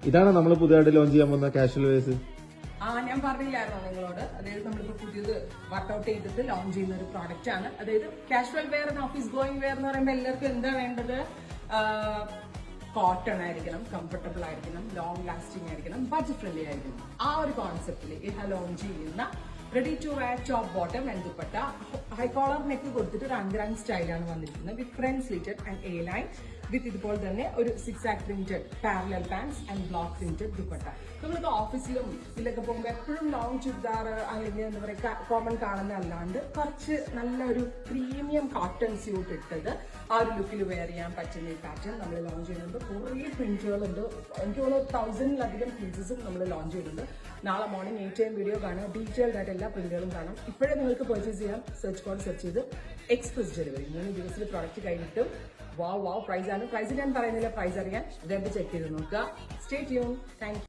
ഇതാണ് നമ്മൾ പുതിയതായിട്ട് ലോഞ്ച് ചെയ്യാൻ പോകുന്ന കാഷ്വൽ വെയർസ്. ഞാൻ പറഞ്ഞില്ലായിരുന്നോ നിങ്ങളോട്, അതായത് നമ്മളിപ്പോ പുതിയത് വർക്ക്ഔട്ട് ചെയ്തിട്ട് ലോഞ്ച് ചെയ്യുന്ന ഒരു പ്രോഡക്റ്റ് ആണ്. അതായത് casual wear and office going wear എന്ന് പറയുമ്പോൾ എല്ലാവർക്കും എന്താ വേണ്ടത്? കോട്ടൺ ആയിരിക്കണം, കംഫർട്ടബിൾ ആയിരിക്കണം, ലോങ് ലാസ്റ്റിംഗ് ആയിരിക്കണം, ബഡ്ജറ്റ് ഫ്രണ്ട്ലി ആയിരിക്കണം. ആ ഒരു കോൺസെപ്റ്റിൽ ഇഹ ലോഞ്ച് ചെയ്യുന്ന ready to wear top bottom and dupatta, high collar neck കൊടുത്തിട്ട് ഒരു അൺഗ്രാൻഡ് സ്റ്റൈലാണ് വന്നിരിക്കുന്നത് with front slitted and A line with ഇതുപോലെ തന്നെ ഒരു 6 printed parallel pants and block printed dupatta. നമ്മളിപ്പോ ഓഫീസിലും ഇതിലൊക്കെ പോകുമ്പോൾ എപ്പോഴും ലോങ് ചുരിദാർ അല്ലെങ്കിൽ എന്താ പറയുക കോമൺ കാണുന്ന അല്ലാണ്ട് കുറച്ച് നല്ലൊരു പ്രീമിയം കോട്ടൺ സ്യൂട്ട് ഇട്ടത് ആ ഒരു ലുക്കിൽ വെയർ ചെയ്യാൻ പറ്റുന്ന ഈ പാറ്റേൺ നമ്മൾ ലോഞ്ച് ചെയ്യുന്നുണ്ട്. കുറേ പ്രിന്റുകളുണ്ട്. എനിക്ക് തോന്നുന്നു 1000-ലധികം പീസസും നമ്മൾ ലോഞ്ച് ചെയ്യുന്നുണ്ട്. നാളെ മോർണിംഗ് 8 AM വീഡിയോ കാണാം. ഡീറ്റെയിൽഡ് ആയിട്ട് എല്ലാ പ്രിന്റുകളും കാണാം. ഇപ്പോഴേ നിങ്ങൾക്ക് പർച്ചേസ് ചെയ്യാം. സെർച്ച് കോഡ് സെർച്ച് ചെയ്ത് എക്സ്പ്രസ് ഡെലിവറി 3 ദിവസത്തിൽ പ്രോഡക്റ്റ് കഴിഞ്ഞിട്ടും. വാവ് പ്രൈസ് ആണ്. പ്രൈസ് ഞാൻ പറയുന്നില്ല, പ്രൈസ് അറിയാൻ വെബ് ചെക്ക് ചെയ്ത് നോക്കുക. Stay tune. Thank you.